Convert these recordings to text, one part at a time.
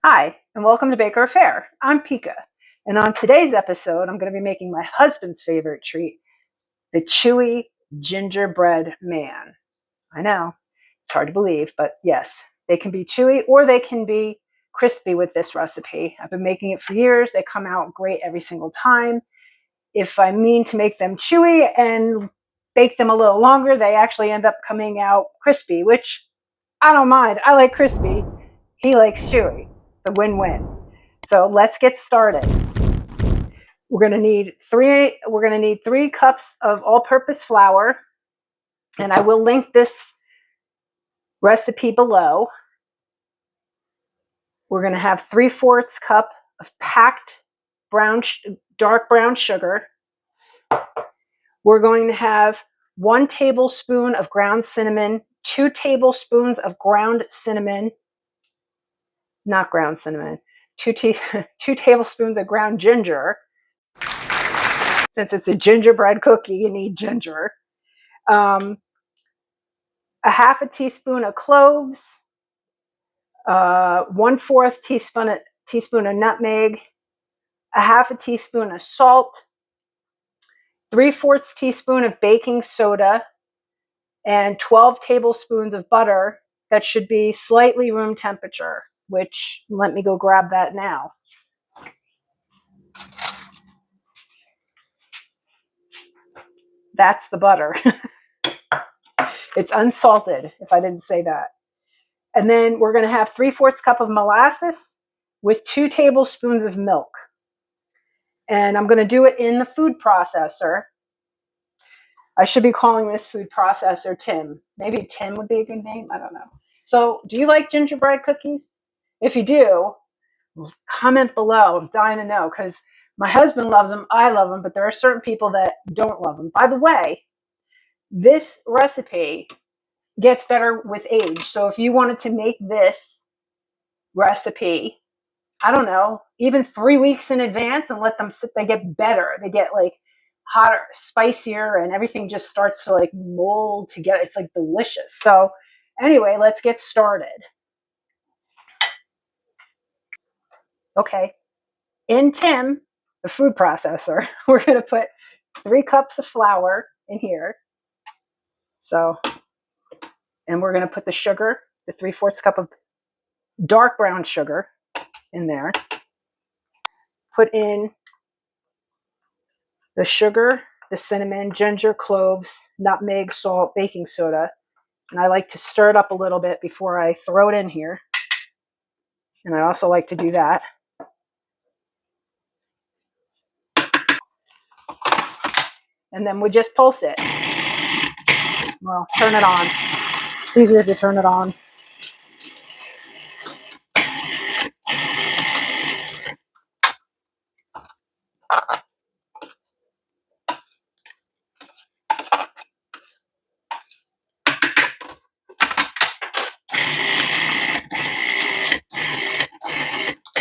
Hi, and welcome to Baker Affair. I'm Pika, and on today's episode, I'm going to be making my husband's favorite treat, the chewy gingerbread man. I know, it's hard to believe, but yes, they can be chewy or they can be crispy with this recipe. I've been making it for years. They come out great every single time. If I mean to make them chewy and bake them a little longer, they actually end up coming out crispy, which I don't mind. I like crispy. He likes chewy. It's a win-win. So let's get started. We're going to need 3 cups of all-purpose flour, and I will link this recipe below. We're going to have 3/4 cup of packed dark brown sugar. We're going to have 1 tablespoon of ground cinnamon, 2 tablespoons of ground cinnamon, not ground cinnamon, 2 tablespoons of ground ginger. Since it's a gingerbread cookie, you need ginger. A 1/2 teaspoon of cloves, 1/4 teaspoon of nutmeg, a 1/2 teaspoon of salt, 3/4 teaspoon of baking soda, and 12 tablespoons of butter that should be slightly room temperature, which let me go grab that now. That's the butter. It's unsalted, if I didn't say that. And then we're going to have 3/4 cup of molasses with 2 tablespoons of milk. And I'm going to do it in the food processor. I should be calling this food processor Tim. Maybe Tim would be a good name. I don't know. So do you like gingerbread cookies? If you do, comment below. I'm dying to know because my husband loves them. I love them, but there are certain people that don't love them. By the way, this recipe gets better with age. So if you wanted to make this recipe, I don't know, even 3 weeks in advance and let them sit, they get better. They get like hotter, spicier, and everything just starts to like mold together. It's like delicious. So anyway, let's get started. Okay. In Tim, the food processor, we're going to put 3 cups of flour in here. So, and we're going to put the sugar, the 3/4 cup of dark brown sugar in there. Put in the sugar, the cinnamon, ginger, cloves, nutmeg, salt, baking soda. And I like to stir it up a little bit before I throw it in here. And I also like to do that. And then we just pulse it. Well, turn it on. It's easier if you turn it on.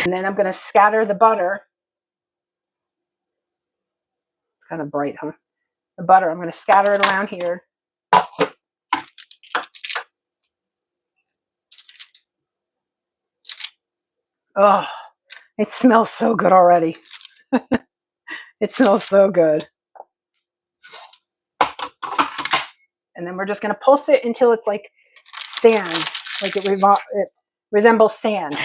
And then I'm going to scatter the butter. It's kind of bright, huh? The butter, I'm going to scatter it around here. Oh, it smells so good already. It smells so good. And then we're just going to pulse it until it's like sand, like it resembles sand.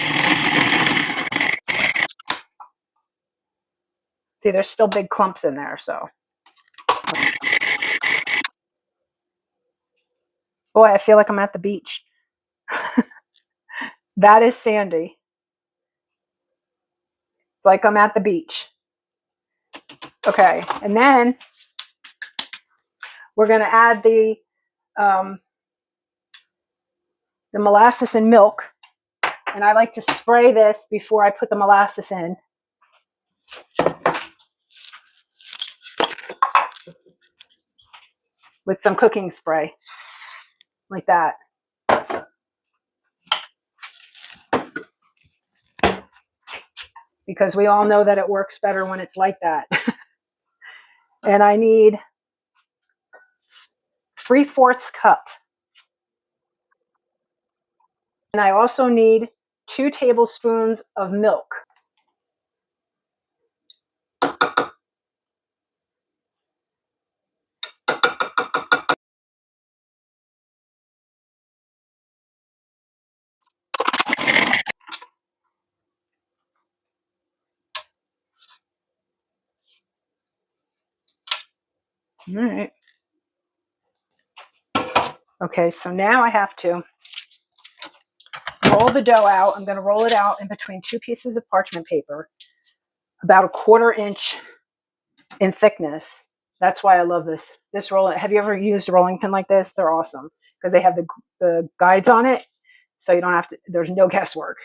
See, there's still big clumps in there, so. Boy, I feel like I'm at the beach. That is sandy. It's like I'm at the beach. Okay, and then we're going to add the molasses and milk. And I like to spray this before I put the molasses in. With some cooking spray, like that. Because we all know that it works better when it's like that. And I need 3/4 cup. And I also need 2 tablespoons of milk. All right. Okay, so now I have to roll the dough out. I'm going to roll it out in between 2 pieces of parchment paper, about a 1/4 inch in thickness. That's why I love this roll. Have you ever used a rolling pin like this? They're awesome because they have the guides on it, so you don't have to. There's no guesswork.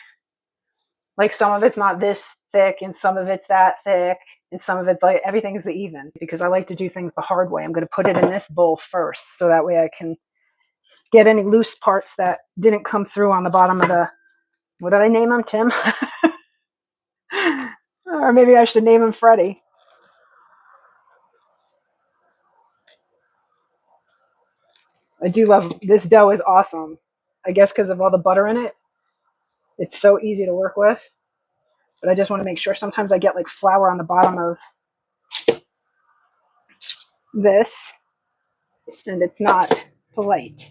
Like some of it's not this thick, and some of it's that thick, and some of it's like everything's even. Because I like to do things the hard way. I'm going to put it in this bowl first, so that way I can get any loose parts that didn't come through on the bottom of the. What did I name him, Tim? Or maybe I should name him Freddie. I do love this dough. Is awesome. I guess because of all the butter in it, it's so easy to work with. But I just want to make sure. Sometimes I get like flour on the bottom of this, and it's not polite.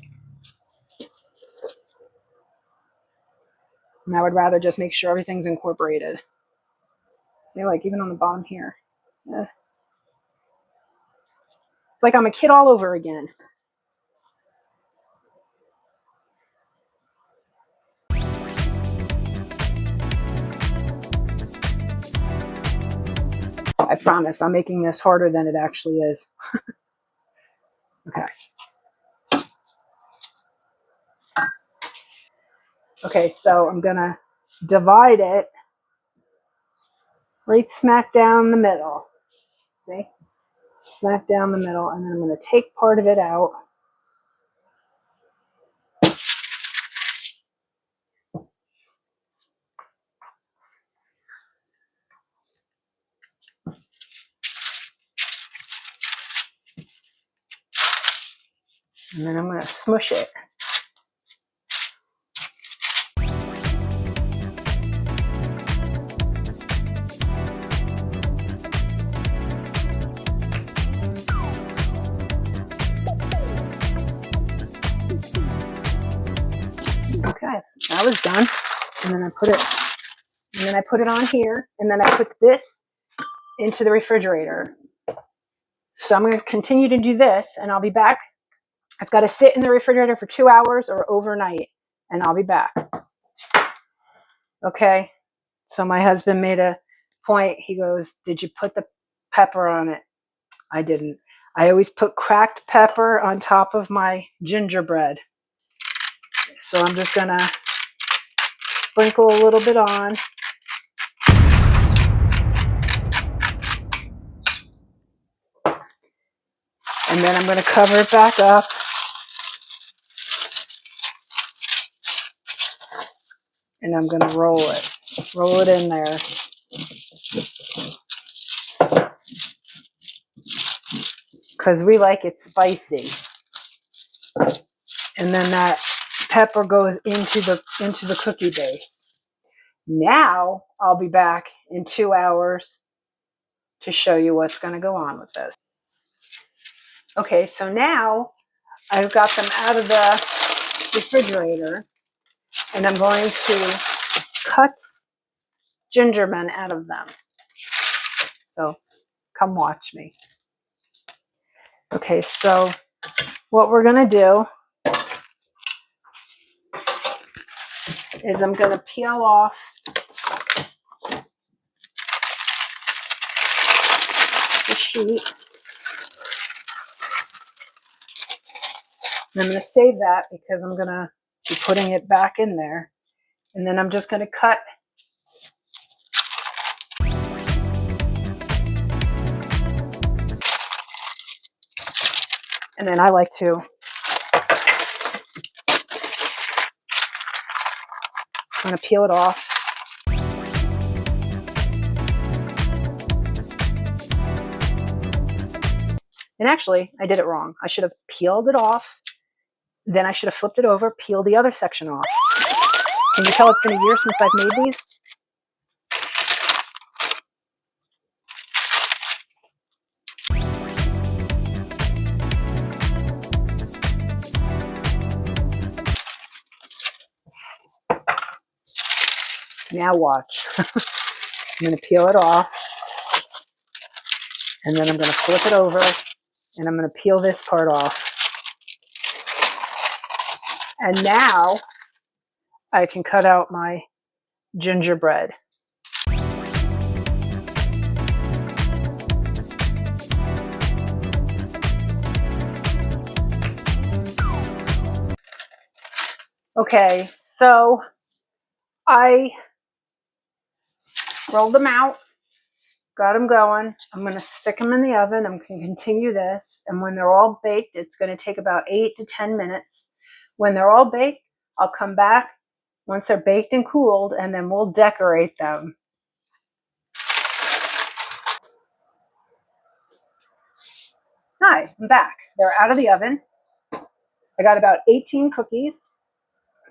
And I would rather just make sure everything's incorporated. See, like even on the bottom here. It's like I'm a kid all over again. I promise I'm making this harder than it actually is. Okay. Okay, so I'm going to divide it right smack down the middle. See? Smack down the middle, and then I'm going to take part of it out. And then I'm going to smush it. Okay, that was done. And then I put it on here, and then I put this into the refrigerator. So I'm going to continue to do this, and I'll be back. It's got to sit in the refrigerator for 2 hours or overnight, and I'll be back. Okay, so my husband made a point. He goes, "Did you put the pepper on it?" I didn't. I always put cracked pepper on top of my gingerbread. So I'm just going to sprinkle a little bit on. And then I'm going to cover it back up. And I'm going to roll it in there. Because we like it spicy. And then that pepper goes into the cookie base. Now I'll be back in 2 hours to show you what's going to go on with this. Okay, so now I've got them out of the refrigerator, and I'm going to cut gingerbread out of them. So come watch me. Okay, so what we're going to do is I'm going to peel off the sheet. And I'm going to save that because I'm going to be putting it back in there. And then I'm just going to cut. And then I like to I'm going to peel it off. And actually, I did it wrong. I should have peeled it off. Then I should have flipped it over, peeled the other section off. Can you tell it's been a year since I've made these? Now watch. I'm going to peel it off, and then I'm going to flip it over, and I'm going to peel this part off. And now I can cut out my gingerbread. Okay, so I rolled them out, got them going. I'm going to stick them in the oven. I'm going to continue this. And when they're all baked, it's going to take about 8 to 10 minutes. When they're all baked, I'll come back once they're baked and cooled, and then we'll decorate them. Hi, I'm back. They're out of the oven. I got about 18 cookies.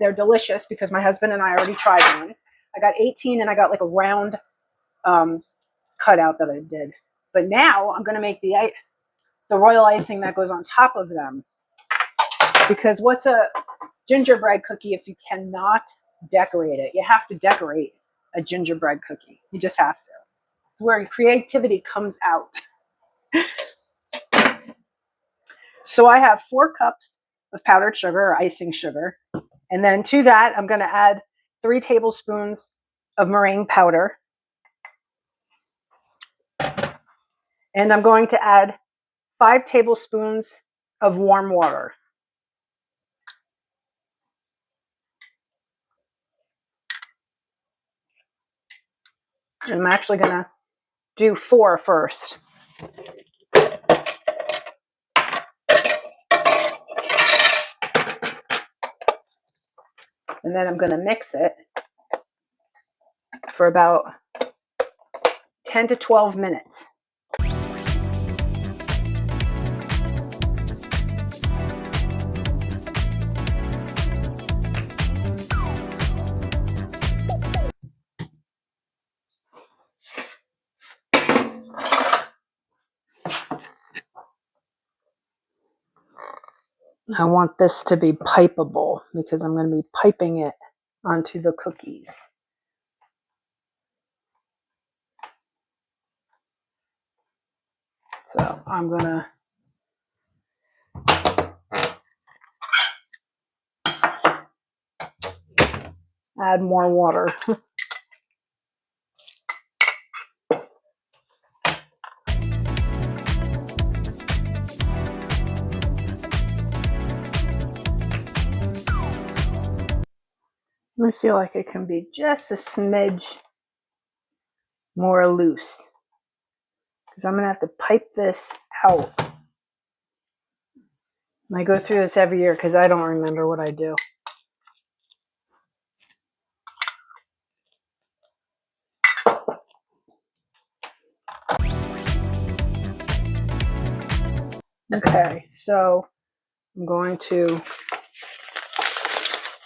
They're delicious because my husband and I already tried one. I got 18, and I got like a round cutout that I did. But now I'm going to make the royal icing that goes on top of them. Because what's a gingerbread cookie if you cannot decorate it? You have to decorate a gingerbread cookie. You just have to. It's where creativity comes out. So I have 4 cups of powdered sugar or icing sugar. And then to that, I'm going to add 3 tablespoons of meringue powder. And I'm going to add 5 tablespoons of warm water. And I'm actually going to do 4 first. And then I'm going to mix it for about 10 to 12 minutes. I want this to be pipeable because I'm going to be piping it onto the cookies. So I'm going to add more water. I feel like it can be just a smidge more loose because I'm going to have to pipe this out. I go through this every year because I don't remember what I do. Okay, so I'm going to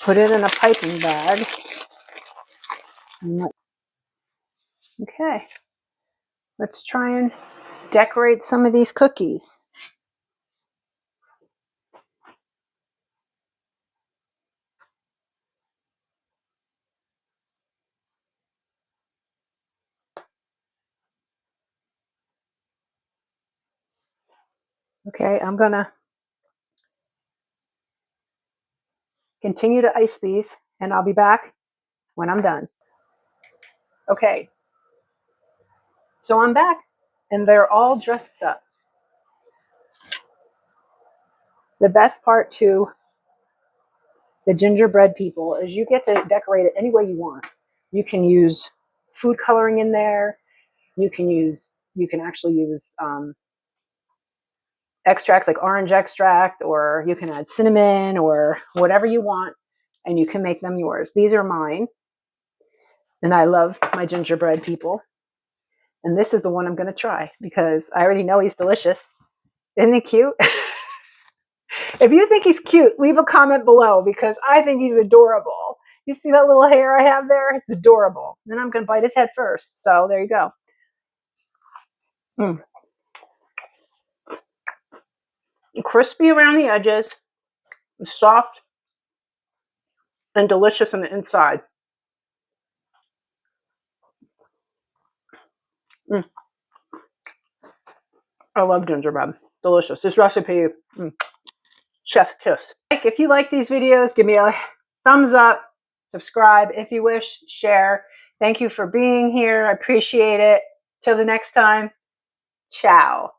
put it in a piping bag. Okay, let's try and decorate some of these cookies. Okay, I'm going to continue to ice these, and I'll be back when I'm done. Okay, so I'm back, and they're all dressed up. The best part to the gingerbread people is you get to decorate it any way you want. You can use food coloring in there. You can actually use extracts like orange extract, or you can add cinnamon or whatever you want, and you can make them yours. These are mine, and I love my gingerbread people. And this is the one I'm going to try because I already know he's delicious. Isn't he cute? If you think he's cute, leave a comment below because I think he's adorable. You see that little hair I have there? It's adorable. And I'm going to bite his head first. So there you go. Crispy around the edges, soft and delicious on the inside. I love gingerbread. Delicious. This recipe, chef's kiss. If you like these videos, give me a thumbs up, subscribe if you wish, share. Thank you for being here. I appreciate it. Till the next time, ciao.